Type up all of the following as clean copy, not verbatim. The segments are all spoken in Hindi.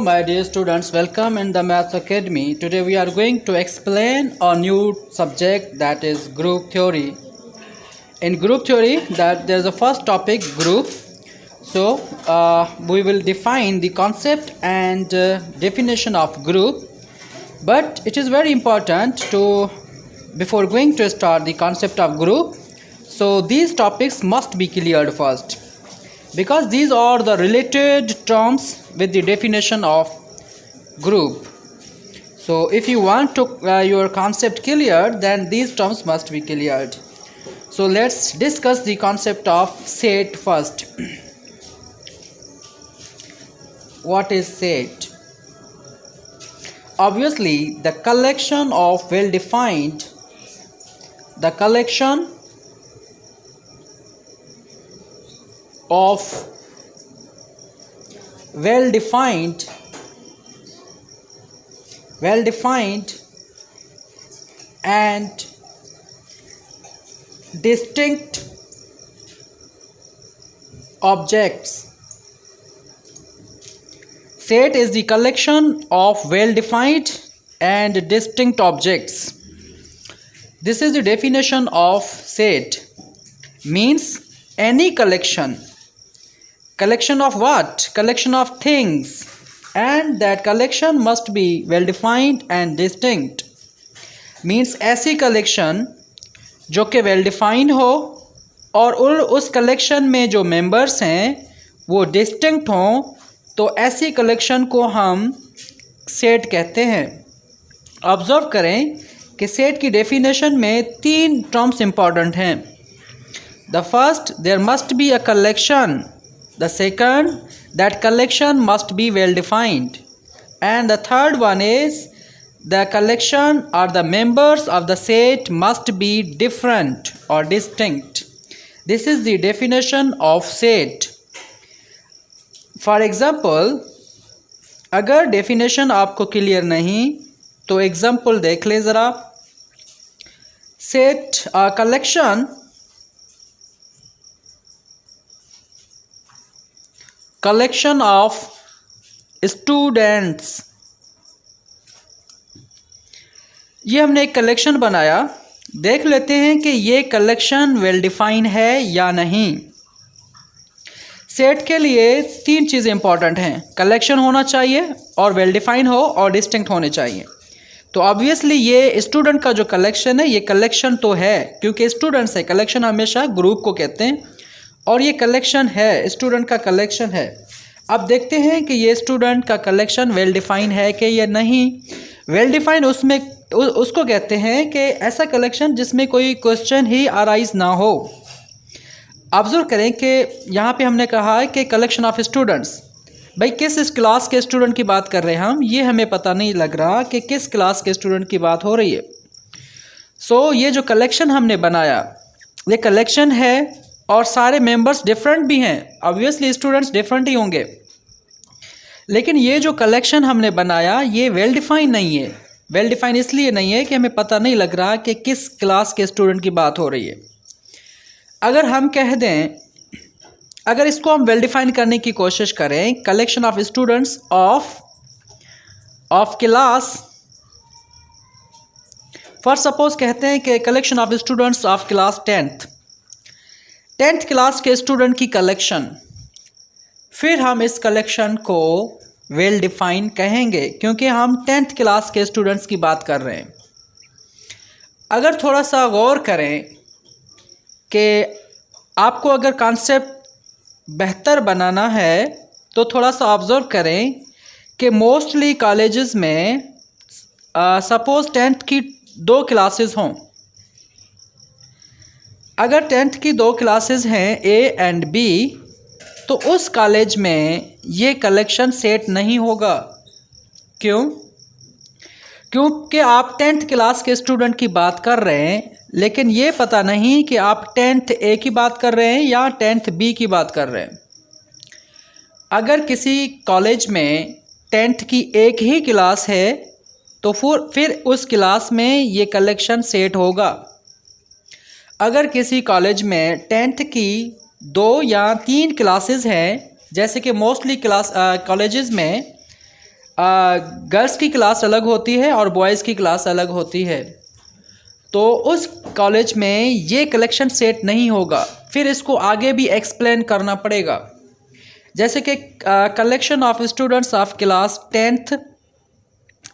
my dear students, welcome in the Maths Academy. Today we are going to explain a new subject, that is group theory. In group theory, that there is a first topic, group. So we will define the concept and definition of group. But it is very important to, before going to start the concept of group, so these topics must be cleared first, because these are the related terms with the definition of group. So if you want to your concept cleared, then these terms must be cleared. So let's discuss the concept of set first. What is set? Obviously, the collection of well-defined, the collection of well-defined and distinct objects. Set is the collection of well-defined and distinct objects. This is the definition of set. Means any collection of what? Collection of things, and that collection must be well defined and distinct. Means ऐसी collection जो कि well defined हो और उस collection में जो members हैं वो distinct हों, तो ऐसी collection को हम set कहते हैं. Observe करें कि set की definition में 3 terms important हैं. The first, there must be a collection. The second, that collection must be well defined. And the third one is, the collection or the members of the set must be different or distinct. This is the definition of set. For example, अगर definition आपको clear नहीं तो example देख ले ज़रा. Set a collection of students. ये हमने एक कलेक्शन बनाया. देख लेते हैं कि ये कलेक्शन वेल डिफाइन है या नहीं. सेट के लिए 3 चीज़ें इंपॉर्टेंट हैं. कलेक्शन होना चाहिए और वेल डिफाइन हो और डिस्टिंक्ट होने चाहिए. तो ऑब्वियसली ये स्टूडेंट का जो कलेक्शन है, ये कलेक्शन तो है क्योंकि स्टूडेंट्स है. कलेक्शन हमेशा ग्रुप को कहते हैं और ये कलेक्शन है, स्टूडेंट का कलेक्शन है. अब देखते हैं कि ये स्टूडेंट का कलेक्शन वेल डिफाइन है कि या नहीं. वेल डिफाइन उसको कहते हैं कि ऐसा कलेक्शन जिसमें कोई क्वेश्चन ही अराइज ना हो. ऑब्जर्व करें कि यहाँ पे हमने कहा है कि कलेक्शन ऑफ स्टूडेंट्स. भाई किस क्लास के स्टूडेंट की बात कर रहे हैं हम, ये हमें पता नहीं लग रहा कि किस क्लास के स्टूडेंट की बात हो रही है. सो ये जो कलेक्शन हमने बनाया, ये कलेक्शन है और सारे मेंबर्स डिफरेंट भी हैं. ऑब्वियसली स्टूडेंट्स डिफरेंट ही होंगे, लेकिन ये जो कलेक्शन हमने बनाया ये वेल डिफाइन नहीं है. वेल डिफाइन इसलिए नहीं है कि हमें पता नहीं लग रहा कि किस क्लास के स्टूडेंट की बात हो रही है. अगर हम कह दें, अगर इसको हम वेल डिफाइन करने की कोशिश करें, collection of students of class, for suppose कहते हैं कि collection of students of class 10th class के स्टूडेंट की कलेक्शन, फिर हम इस कलेक्शन को वेल डिफाइन कहेंगे क्योंकि हम 10th क्लास के स्टूडेंट्स की बात कर रहे हैं. अगर थोड़ा सा गौर करें कि आपको अगर कॉन्सेप्ट बेहतर बनाना है तो थोड़ा सा ऑब्ज़र्व करें कि मोस्टली कॉलेजेस में सपोज़ 10th की 2 क्लासेस हों. अगर 10th की 2 क्लासेस हैं A एंड B, तो उस कॉलेज में ये कलेक्शन सेट नहीं होगा. क्यों? क्योंकि आप 10th क्लास के स्टूडेंट की बात कर रहे हैं, लेकिन ये पता नहीं कि आप 10th A की बात कर रहे हैं या 10th B की बात कर रहे हैं. अगर किसी कॉलेज में 10th की एक ही क्लास है तो फिर उस क्लास में ये कलेक्शन सेट होगा. अगर किसी कॉलेज में 10th की 2 या 3 क्लासेस हैं, जैसे कि मोस्टली कॉलेजेस में गर्ल्स की क्लास अलग होती है और बॉयज़ की क्लास अलग होती है, तो उस कॉलेज में ये कलेक्शन सेट नहीं होगा। फिर इसको आगे भी एक्सप्लेन करना पड़ेगा। जैसे कि collection of students of class 10th,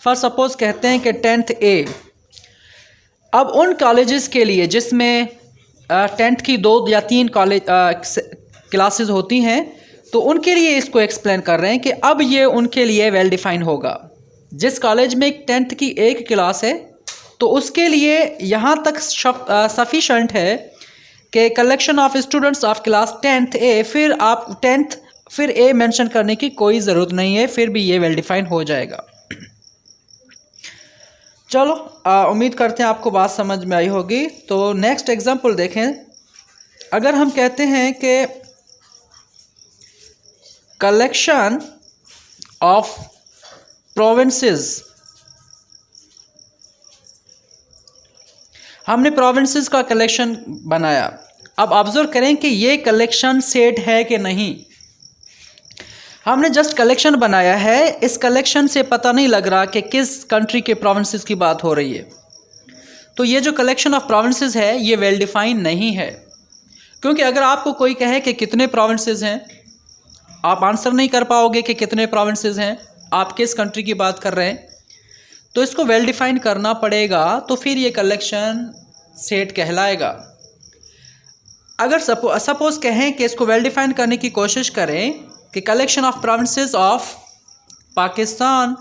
for suppose कहते हैं कि 10th A। अब उन कॉलेजेस के लिए जिसमें 10th की 2 या 3 कॉलेज क्लासेस होती हैं, तो उनके लिए इसको एक्सप्लेन कर रहे हैं कि अब ये उनके लिए वेल डिफाइन होगा। जिस कॉलेज में 10th की 1 क्लास है, तो उसके लिए यहाँ तक सफिशेंट है कि collection of students of class 10th A, फिर आप 10th फिर A मेंशन करने की कोई ज़रूरत नहीं है, फिर भी ये वेल डिफाइन हो जाएगा। चलो, उम्मीद करते हैं आपको बात समझ में आई होगी। तो नेक्स्ट एग्जांपल देखें। अगर हम कहते हैं कि कलेक्शन ऑफ प्रोविंसेस, हमने प्रोविंसेस का कलेक्शन बनाया। अब ऑब्जर्व करें कि ये कलेक्शन सेट है कि नहीं। हमने जस्ट कलेक्शन बनाया है, इस कलेक्शन से पता नहीं लग रहा कि किस कंट्री के प्रोविंसेस की बात हो रही है। तो ये जो कलेक्शन ऑफ प्रोविंसेस है ये वेल डिफाइन नहीं है, क्योंकि अगर आपको कोई कहे कि कितने प्रोविंसेस हैं, आप आंसर नहीं कर पाओगे कि कितने प्रोविंसेस हैं, आप किस कंट्री की बात कर रहे हैं। तो इसको वेल डिफाइन करना पड़ेगा, तो फिर ये कलेक्शन सेट कहलाएगा। अगर सपोज कहें कि इसको वेल डिफाइन करने की कोशिश करें कि collection of provinces of Pakistan,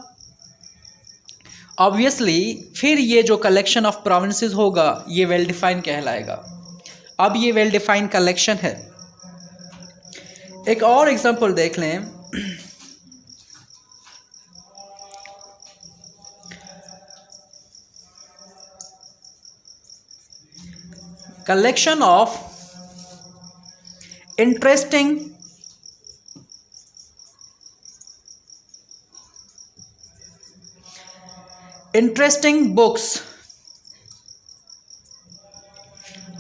obviously फिर ये जो कलेक्शन ऑफ प्रोविंसेस होगा ये वेल डिफाइन कहलाएगा। अब ये वेल डिफाइन कलेक्शन है। एक और एग्जांपल देख लें। Collection of interesting books.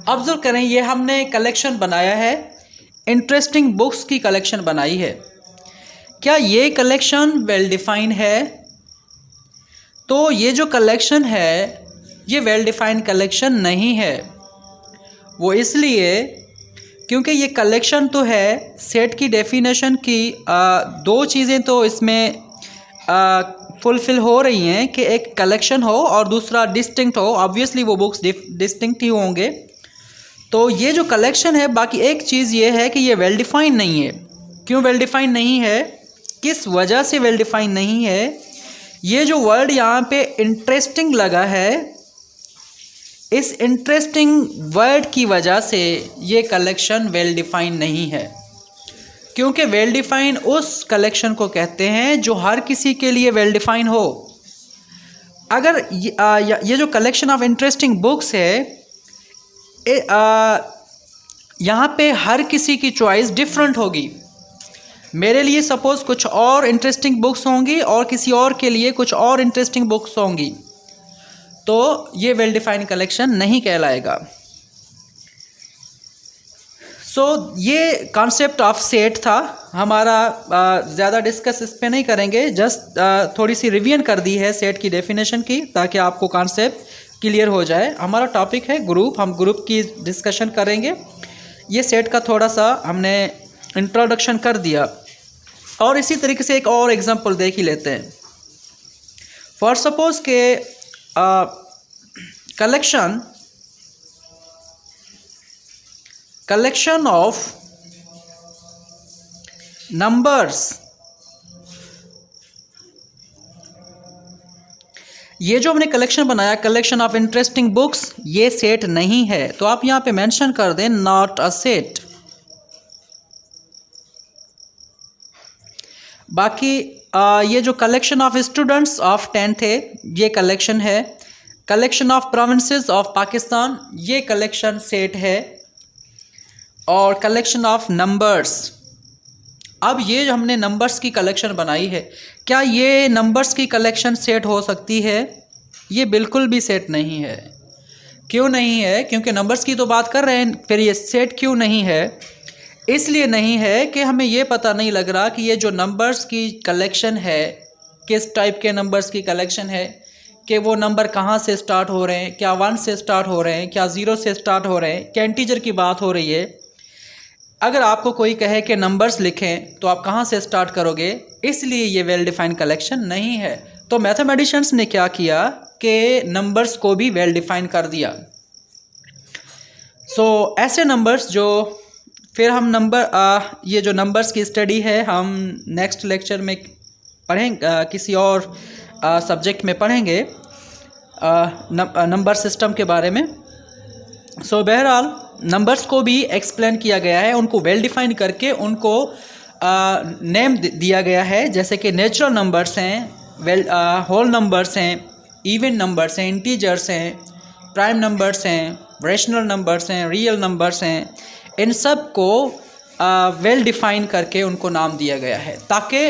Observe करें, ये हमने कलेक्शन बनाया है, इंटरेस्टिंग बुक्स की कलेक्शन बनाई है। क्या ये कलेक्शन वेल डिफाइन है? तो ये जो कलेक्शन है ये वेल डिफाइन कलेक्शन नहीं है। वो इसलिए क्योंकि ये कलेक्शन तो है, सेट की डेफिनेशन की 2 चीज़ें तो इसमें फुलफ़िल हो रही हैं कि एक कलेक्शन हो और दूसरा डिस्टिंक्ट हो। ऑब्वियसली वो बुक्स डिस्टिंक्ट ही होंगे। तो ये जो कलेक्शन है, बाकी एक चीज़ ये है कि ये वेल डिफाइन नहीं है। क्यों वेल डिफाइन नहीं है? किस वजह से वेल डिफाइन नहीं है? ये जो वर्ड यहाँ पे इंटरेस्टिंग लगा है, इस इंटरेस्टिंग वर्ड की वजह से ये कलेक्शन वेल डिफाइन नहीं है। क्योंकि वेल डिफाइन उस कलेक्शन को कहते हैं जो हर किसी के लिए वेल डिफाइन हो। अगर ये जो कलेक्शन ऑफ इंटरेस्टिंग बुक्स है, यहाँ पे हर किसी की चॉइस डिफरेंट होगी। मेरे लिए सपोज़ कुछ और इंटरेस्टिंग बुक्स होंगी और किसी और के लिए कुछ और इंटरेस्टिंग बुक्स होंगी, तो ये वेल डिफाइन कलेक्शन नहीं कहलाएगा। सो ये कॉन्सेप्ट ऑफ सेट था हमारा। ज़्यादा डिस्कस इस पे नहीं करेंगे, जस्ट थोड़ी सी रिवीजन कर दी है सेट की डेफिनेशन की, ताकि आपको कॉन्सेप्ट क्लियर हो जाए। हमारा टॉपिक है ग्रुप, हम ग्रुप की डिस्कशन करेंगे। ये सेट का थोड़ा सा हमने इंट्रोडक्शन कर दिया। और इसी तरीके से एक और एग्जांपल देख ही लेते हैं। फॉर सपोज के कलेक्शन ऑफ नंबर्स। ये जो हमने कलेक्शन बनाया, कलेक्शन ऑफ इंटरेस्टिंग बुक्स, ये सेट नहीं है। तो आप यहाँ पे मेंशन कर दें नॉट अ सेट। बाकी ये जो collection of students of 10th है, ये कलेक्शन है। Collection of provinces of Pakistan, ये कलेक्शन सेट है। और कलेक्शन ऑफ नंबर्स, अब ये जो हमने नंबर्स की कलेक्शन बनाई है, क्या ये नंबर्स की कलेक्शन सेट हो सकती है? ये बिल्कुल भी सेट नहीं है। क्यों नहीं है? क्योंकि नंबर्स की तो बात कर रहे हैं, फिर ये सेट क्यों नहीं है? इसलिए नहीं है कि हमें ये पता नहीं लग रहा कि ये जो नंबर्स की कलेक्शन है, किस टाइप के नंबर्स की कलेक्शन है, कि वो नंबर कहाँ से स्टार्ट हो रहे हैं, क्या 1 से स्टार्ट हो रहे हैं, क्या 0 से स्टार्ट हो रहे हैं, क्या इंटीजर की बात हो रही है। अगर आपको कोई कहे कि नंबर्स लिखें तो आप कहाँ से स्टार्ट करोगे, इसलिए ये वेल डिफाइंड कलेक्शन नहीं है। तो मैथमेटिशियंस ने क्या किया कि नंबर्स को भी वेल डिफाइन कर दिया। सो ऐसे नंबर्स जो फिर हम ये जो नंबर्स की स्टडी है हम नेक्स्ट लेक्चर में पढ़ेंगे, किसी और सब्जेक्ट में पढ़ेंगे नंबर सिस्टम के बारे में। सो बहरहाल नंबर्स को भी एक्सप्लेन किया गया है, उनको वेल डिफाइन करके उनको नेम दिया गया है, जैसे कि नेचुरल नंबर्स हैं, होल नंबर्स हैं, इवन नंबर्स हैं, इंटीजर्स हैं, प्राइम नंबर्स हैं, रेशनल नंबर्स हैं, रियल नंबर्स हैं। इन सब को वेल डिफाइन करके उनको नाम दिया गया है ताकि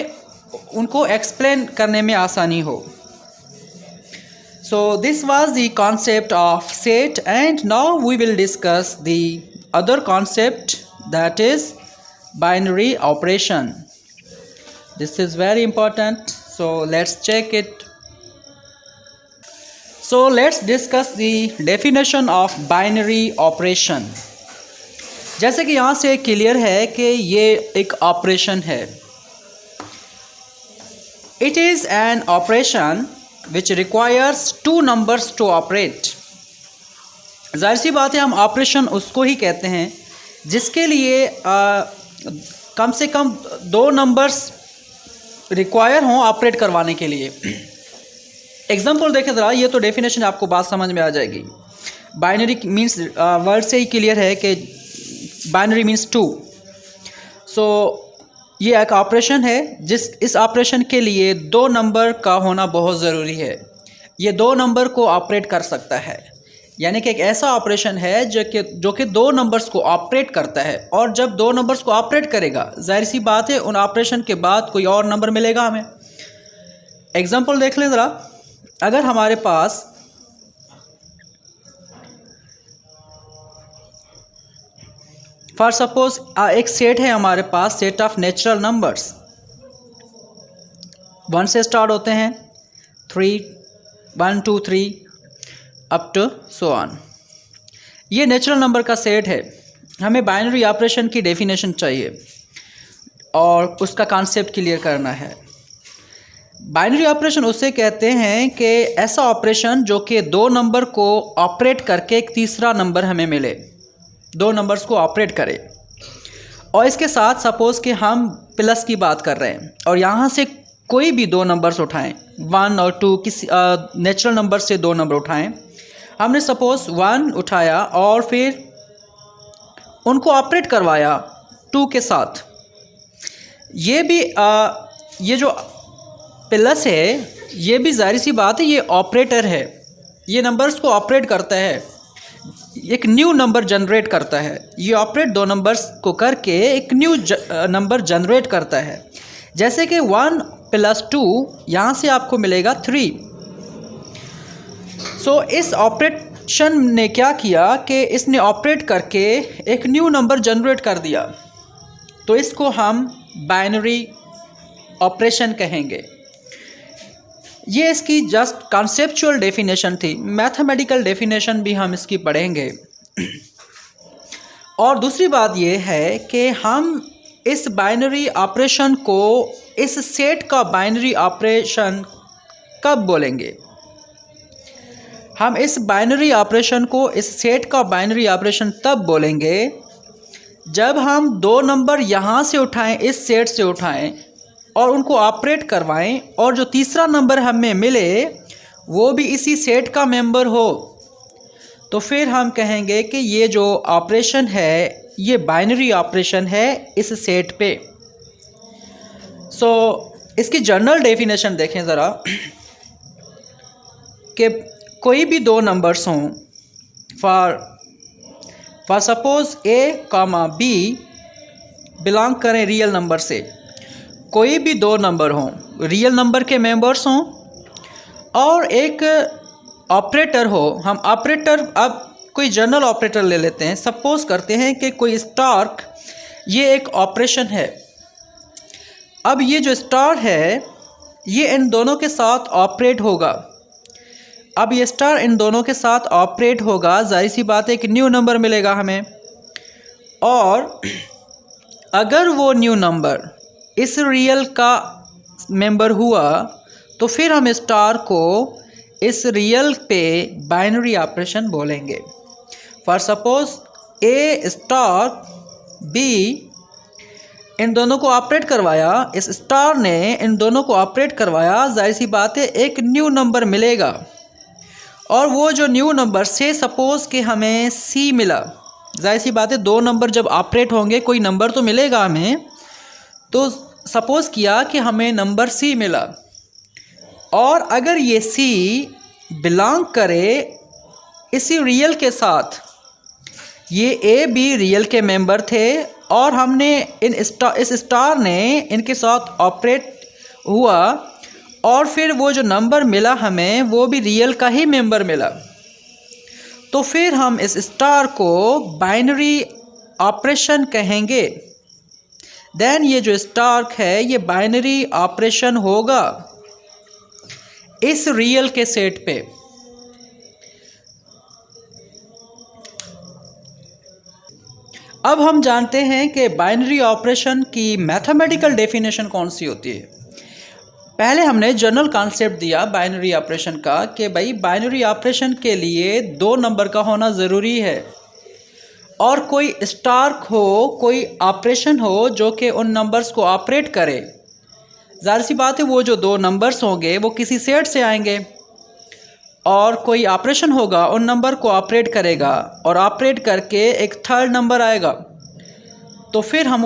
उनको एक्सप्लेन करने में आसानी हो। So this was the concept of set, and now we will discuss the other concept, that is binary operation. This is very important, so let's check it. So let's discuss the definition of binary operation. जैसे कि यहाँ से क्लियर है कि ये एक ऑपरेशन है। It is an operation which requires two numbers to operate. जाहिर सी बात है, हम ऑपरेशन उसको ही कहते हैं जिसके लिए कम से कम 2 नंबर्स रिक्वायर हों ऑपरेट करवाने के लिए। एग्जांपल देखें ज़रा, ये तो डेफिनेशन आपको बात समझ में आ जाएगी। बाइनरी मीन्स वर्ड से ही क्लियर है कि बाइनरी मीन्स 2। सो ये एक ऑपरेशन है इस ऑपरेशन के लिए 2 नंबर का होना बहुत ज़रूरी है। ये 2 नंबर को ऑपरेट कर सकता है, यानी कि एक ऐसा ऑपरेशन है जो कि 2 नंबर्स को ऑपरेट करता है। और जब 2 नंबर्स को ऑपरेट करेगा, जाहिर सी बात है उन ऑपरेशन के बाद कोई और नंबर मिलेगा हमें। एग्जांपल देख लें ज़रा, अगर हमारे पास फॉर सपोज एक सेट है हमारे पास, सेट ऑफ नेचुरल नंबर्स 1 से स्टार्ट होते हैं, 3 1 2 3 अप टू सो ऑन। ये नेचुरल नंबर का सेट है। हमें बाइनरी ऑपरेशन की डेफिनेशन चाहिए और उसका कॉन्सेप्ट क्लियर करना है। बाइनरी ऑपरेशन उसे कहते हैं कि ऐसा ऑपरेशन जो कि 2 नंबर को ऑपरेट करके एक तीसरा नंबर हमें मिले, 2 नंबर्स को ऑपरेट करे। और इसके साथ सपोज़ कि हम प्लस की बात कर रहे हैं और यहाँ से कोई भी 2 नंबर्स उठाएं, 1 और 2, किसी नेचुरल नंबर से 2 नंबर उठाएं। हमने सपोज़ 1 उठाया और फिर उनको ऑपरेट करवाया 2 के साथ। ये भी ये जो प्लस है, ये भी जाहिर सी बात है ये ऑपरेटर है, ये नंबर्स को ऑपरेट करता है, एक न्यू नंबर जनरेट करता है। ये ऑपरेट 2 नंबर्स को करके एक न्यू नंबर जनरेट करता है। जैसे कि 1 + 2 यहाँ से आपको मिलेगा 3। सो इस ऑपरेशन ने क्या किया कि इसने ऑपरेट करके एक न्यू नंबर जनरेट कर दिया, तो इसको हम बाइनरी ऑपरेशन कहेंगे। ये इसकी जस्ट कॉन्सेप्चुअल डेफिनेशन थी, मैथमेटिकल डेफिनेशन भी हम इसकी पढ़ेंगे। और दूसरी बात ये है कि हम इस बाइनरी ऑपरेशन को, इस सेट का बाइनरी ऑपरेशन कब बोलेंगे। हम इस बाइनरी ऑपरेशन को, इस सेट का बाइनरी ऑपरेशन तब बोलेंगे जब हम 2 नंबर यहाँ से उठाएं, इस सेट से उठाएं और उनको ऑपरेट करवाएं, और जो तीसरा नंबर हमें मिले वो भी इसी सेट का मेंबर हो, तो फिर हम कहेंगे कि ये जो ऑपरेशन है ये बाइनरी ऑपरेशन है इस सेट पे। सो इसकी जनरल डेफिनेशन देखें ज़रा, कि कोई भी 2 नंबर्स हों, for suppose A, B belong करें रियल नंबर से, कोई भी 2 नंबर हों, रियल नंबर के मेंबर्स हों और एक ऑपरेटर हो। हम ऑपरेटर, अब कोई जनरल ऑपरेटर ले लेते हैं। सपोज करते हैं कि कोई स्टार, ये एक ऑपरेशन है। अब ये जो स्टार है ये इन दोनों के साथ ऑपरेट होगा। अब ये स्टार इन दोनों के साथ ऑपरेट होगा, जाहिर सी बात है एक न्यू नंबर मिलेगा हमें। और अगर वो न्यू नंबर इस रियल का मेंबर हुआ तो फिर हम स्टार को इस रियल पे बाइनरी ऑपरेशन बोलेंगे। For suppose A star be in दोनों को ऑपरेट करवाया, इस स्टार ने इन दोनों को ऑपरेट करवाया, जाहिर सी बात है एक न्यू नंबर मिलेगा। और वो जो न्यू नंबर से सपोज़ कि हमें सी मिला, जाहिर सी बात है दो नंबर जब ऑपरेट होंगे कोई नंबर तो मिलेगा हमें। तो सपोज़ किया कि हमें नंबर सी मिला, और अगर ये सी बिलोंग करे इसी रियल के साथ, ये ए बी रियल के मेंबर थे और हमने इस स्टार ने इनके साथ ऑपरेट हुआ और फिर वो जो नंबर मिला हमें वो भी रियल का ही मेंबर मिला, तो फिर हम इस स्टार को बाइनरी ऑपरेशन कहेंगे। देन ये जो स्टार है ये बाइनरी ऑपरेशन होगा इस रियल के सेट पे। अब हम जानते हैं कि बाइनरी ऑपरेशन की मैथमेटिकल डेफिनेशन कौन सी होती है। पहले हमने जनरल कॉन्सेप्ट दिया बाइनरी ऑपरेशन का कि भाई बाइनरी ऑपरेशन के लिए दो नंबर का होना ज़रूरी है और कोई स्टार हो, कोई ऑपरेशन हो जो कि उन नंबर्स को ऑपरेट करे। ज़ाहिर सी बात है वो जो दो नंबर्स होंगे वो किसी सेट से आएंगे और कोई ऑपरेशन होगा उन नंबर को ऑपरेट करेगा और ऑपरेट करके एक थर्ड नंबर आएगा। तो फिर हम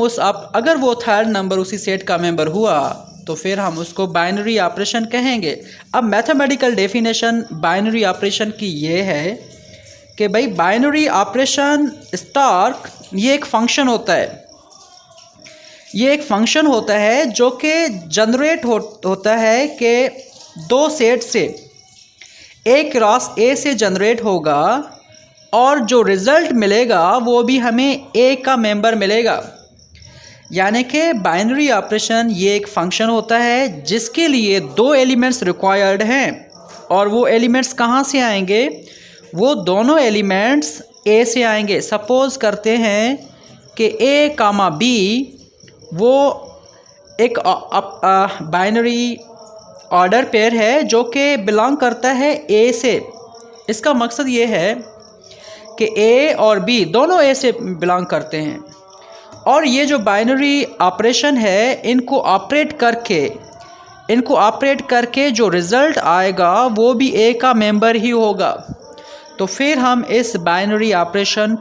अगर वो थर्ड नंबर उसी सेट का मेंबर हुआ तो फिर हम उसको बाइनरी ऑपरेशन कहेंगे। अब मैथमेटिकल डेफिनेशन बाइनरी ऑपरेशन की ये है कि भाई बाइनरी ऑपरेशन स्टार ये एक फंक्शन होता है, ये एक फंक्शन होता है जो कि जनरेट होता है कि दो सेट से ए क्रॉस ए से जनरेट होगा और जो रिज़ल्ट मिलेगा वो भी हमें ए का मेंबर मिलेगा। यानी कि बाइनरी ऑपरेशन ये एक फंक्शन होता है जिसके लिए दो एलिमेंट्स रिक्वायर्ड हैं और वो एलिमेंट्स कहाँ से आएंगे, वो दोनों एलिमेंट्स ए से आएंगे। सपोज़ करते हैं कि ए कामा बी वो एक बाइनरी ऑर्डर पेयर है जो कि बिलोंग करता है ए से। इसका मकसद ये है कि ए और बी दोनों ए से बिलोंग करते हैं और ये जो बाइनरी ऑपरेशन है इनको ऑपरेट करके जो रिज़ल्ट आएगा वो भी ए का मेंबर ही होगा। तो फिर हम इस बाइनरी ऑपरेशन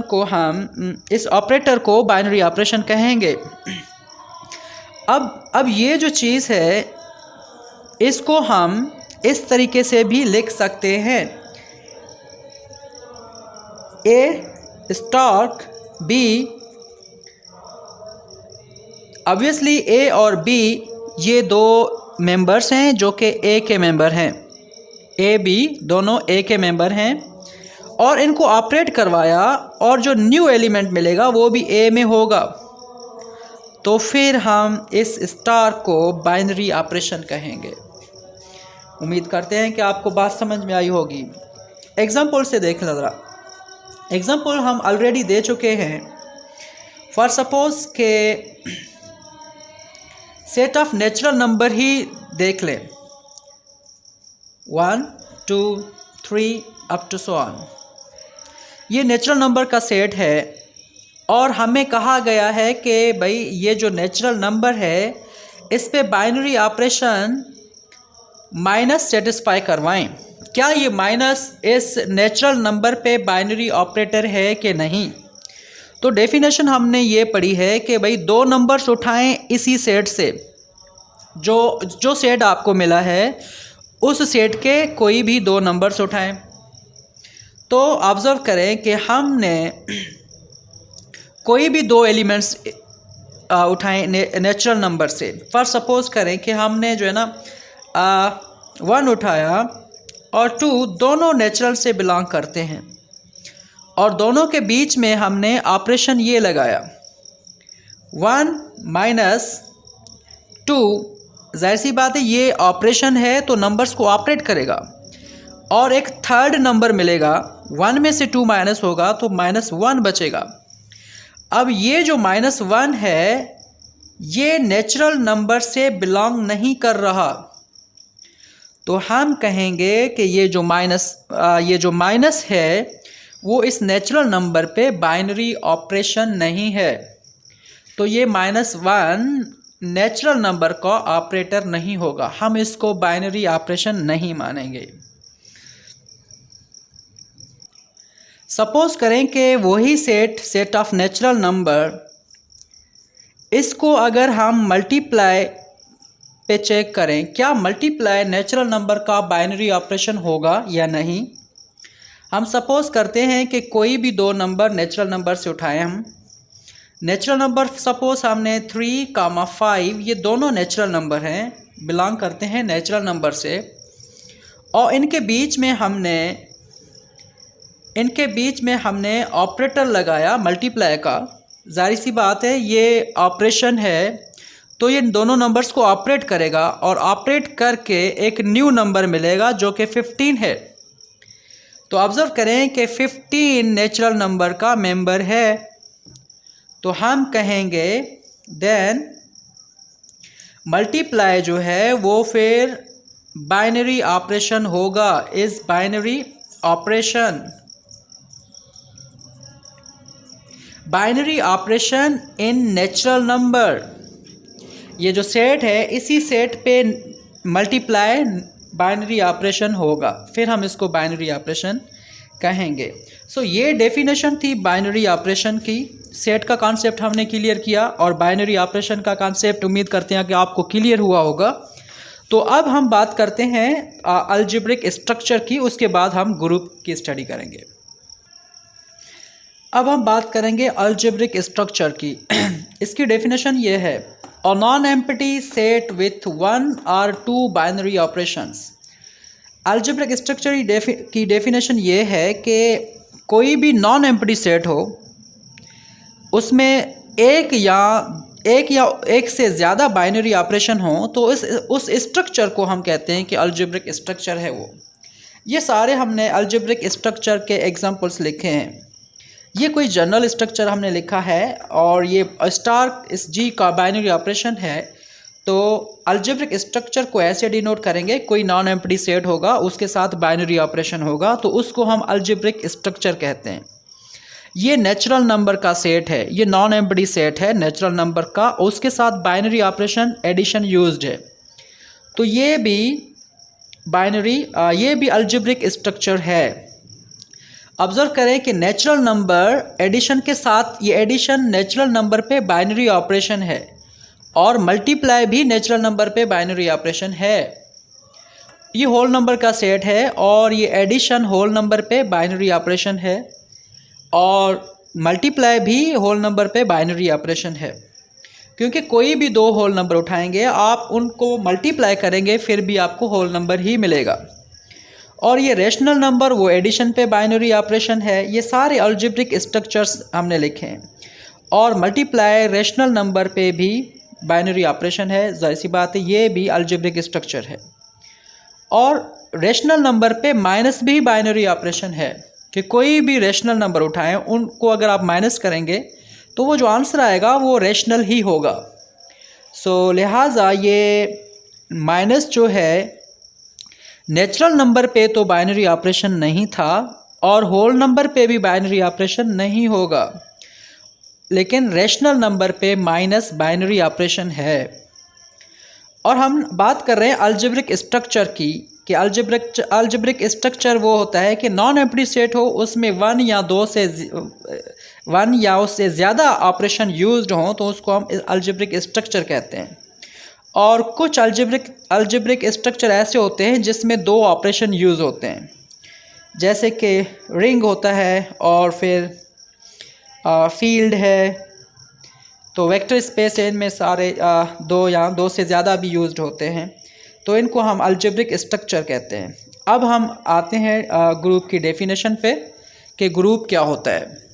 को हम इस ऑपरेटर को बाइनरी ऑपरेशन कहेंगे। अब ये जो चीज़ है इसको हम इस तरीके से भी लिख सकते हैं, ए स्टार बी। ऑब्वियसली ए और बी ये दो मेंबर्स हैं जो कि ए के मेंबर हैं, ए बी दोनों ए के मेंबर हैं और इनको ऑपरेट करवाया और जो न्यू एलिमेंट मिलेगा वो भी ए में होगा। तो फिर हम इस स्टार को बाइनरी ऑपरेशन कहेंगे। उम्मीद करते हैं कि आपको बात समझ में आई होगी। एग्जाम्पल से देख लो ज़रा। एग्जाम्पल हम ऑलरेडी दे चुके हैं। फॉर सपोज के सेट ऑफ नेचुरल नंबर ही देख लें, 1 2 3 अप टू सो ऑन। ये नेचुरल नंबर का सेट है और हमें कहा गया है कि भाई ये जो नेचुरल नंबर है इस पे बाइनरी ऑपरेशन माइनस सेटिस्फाई करवाएं। क्या ये माइनस इस नेचुरल नंबर पे बाइनरी ऑपरेटर है कि नहीं। तो डेफिनेशन हमने ये पढ़ी है कि भाई दो नंबर्स उठाएं इसी सेट से, जो सेट आपको मिला है उस सेट के कोई भी दो नंबर्स उठाएं। तो ऑब्ज़र्व करें कि हमने कोई भी दो एलिमेंट्स उठाएं नेचुरल नंबर से। फॉर सपोज करें कि हमने जो है ना 1 उठाया और 2 दोनों नेचुरल से बिलोंग करते हैं और दोनों के बीच में हमने ऑपरेशन ये लगाया 1 माइनस 2, जाहिर सी बात है ये ऑपरेशन है तो नंबर्स को ऑपरेट करेगा, और एक थर्ड नंबर मिलेगा, 1 में से 2 माइनस होगा तो -1 बचेगा। अब ये जो -1 है ये नेचुरल नंबर से बिलोंग नहीं कर रहा, तो हम कहेंगे कि ये जो माइनस है वो इस नेचुरल नंबर पे बाइनरी ऑपरेशन नहीं है, तो ये -1 नेचुरल नंबर का ऑपरेटर नहीं होगा, हम इसको बाइनरी ऑपरेशन नहीं मानेंगे। सपोज करें कि वही सेट ऑफ नेचुरल नंबर, इसको अगर हम मल्टीप्लाई पे चेक करें, क्या मल्टीप्लाई नेचुरल नंबर का बाइनरी ऑपरेशन होगा या नहीं। हम सपोज करते हैं कि कोई भी दो नंबर नेचुरल नंबर से उठाएं, हम नेचुरल नंबर सपोज हमने 3, 5, ये दोनों नेचुरल नंबर हैं, बिलोंग करते हैं नेचुरल नंबर से, और इनके बीच में हमने ऑपरेटर लगाया मल्टीप्लाई का। जाहिर सी बात है ये ऑपरेशन है तो ये दोनों नंबर्स को ऑपरेट करेगा, और ऑपरेट करके एक न्यू नंबर मिलेगा जो कि 15 है। तो ऑब्ज़र्व करें कि 15 नेचुरल नंबर का मेंबर है, तो हम कहेंगे देन मल्टीप्लाई जो है वो फिर बाइनरी ऑपरेशन होगा, is binary operation. Binary operation in natural number, ये जो सेट है इसी सेट पे मल्टीप्लाई बाइनरी ऑपरेशन होगा, फिर हम इसको बाइनरी ऑपरेशन कहेंगे। सो ये डेफिनेशन थी बाइनरी ऑपरेशन की। सेट का कॉन्सेप्ट हमने क्लियर किया और बाइनरी ऑपरेशन का कॉन्सेप्ट उम्मीद करते हैं कि आपको क्लियर हुआ होगा। तो अब हम बात करते हैं अलजेब्रिक स्ट्रक्चर की, उसके बाद हम ग्रुप की स्टडी करेंगे। अब हम बात करेंगे अलजेब्रिक स्ट्रक्चर की। इसकी डेफिनेशन ये है, a non-empty set with 1 or 2 binary operations। Algebraic structure की डेफिनेशन ये है कि कोई भी नॉन एम्प्टी सेट हो, उसमें एक या एक से ज़्यादा बाइनरी ऑपरेशन हो, तो उस स्ट्रक्चर को हम कहते हैं कि अलजेब्रिक स्ट्रक्चर है वो। ये सारे हमने अलजेब्रिक स्ट्रक्चर के एग्जांपल्स लिखे हैं। ये कोई जनरल स्ट्रक्चर हमने लिखा है, और ये स्टार इस जी का बाइनरी ऑपरेशन है, तो अलजेब्रिक स्ट्रक्चर को ऐसे डिनोट करेंगे, कोई नॉन एम्प्टी सेट होगा उसके साथ बाइनरी ऑपरेशन होगा तो उसको हम अलजेब्रिक स्ट्रक्चर कहते हैं। ये नेचुरल नंबर का सेट है, ये नॉन एम्प्टी सेट है नेचुरल नंबर का, उसके साथ बाइनरी ऑपरेशन एडिशन यूज्ड है, तो ये भी अलजेब्रिक स्ट्रक्चर है। ऑब्जर्व करें कि नेचुरल नंबर एडिशन के साथ, ये एडिशन नेचुरल नंबर पे बाइनरी ऑपरेशन है, और मल्टीप्लाई भी नेचुरल नंबर पे बाइनरी ऑपरेशन है। ये होल नंबर का सेट है और ये एडिशन होल नंबर पे बाइनरी ऑपरेशन है, और मल्टीप्लाई भी होल नंबर पे बाइनरी ऑपरेशन है। क्योंकि कोई भी दो होल नंबर उठाएंगे, आप उनको मल्टीप्लाई करेंगे फिर भी आपको होल नंबर ही मिलेगा। और ये रेशनल नंबर वो एडिशन पे बाइनरी ऑपरेशन है। ये सारे अलजेब्रिक स्ट्रक्चर्स हमने लिखे हैं, और मल्टीप्लाई रेशनल नंबर पे भी बाइनरी ऑपरेशन है, जाहिर सी बात है ये भी अलजेब्रिक स्ट्रक्चर है। और रेशनल नंबर पे माइनस भी बाइनरी ऑपरेशन है, कि कोई भी रेशनल नंबर उठाएं उनको अगर आप माइनस करेंगे तो वो जो आंसर आएगा वो रेशनल ही होगा। सो लिहाजा ये माइनस जो है नेचुरल नंबर पे तो बाइनरी ऑपरेशन नहीं था, और होल नंबर पे भी बाइनरी ऑपरेशन नहीं होगा, लेकिन रेशनल नंबर पे माइनस बाइनरी ऑपरेशन है। और हम बात कर रहे हैं अलजेब्रिक स्ट्रक्चर की, कि अलजेब्रिक स्ट्रक्चर वो होता है कि नॉन एम्प्टी सेट हो, उसमें 1 या उससे ज़्यादा ऑपरेशन यूज्ड हों, तो उसको हम अलजेब्रिक स्ट्रक्चर कहते हैं। और कुछ अलजेब्रिक स्ट्रक्चर ऐसे होते हैं जिसमें 2 ऑपरेशन यूज़ होते हैं, जैसे कि रिंग होता है और फिर फील्ड है, तो वेक्टर स्पेस है, इनमें सारे 2 या 2 से ज़्यादा भी यूज्ड होते हैं, तो इनको हम अलजेब्रिक स्ट्रक्चर कहते हैं। अब हम आते हैं ग्रुप की डेफिनेशन पे कि ग्रुप क्या होता है।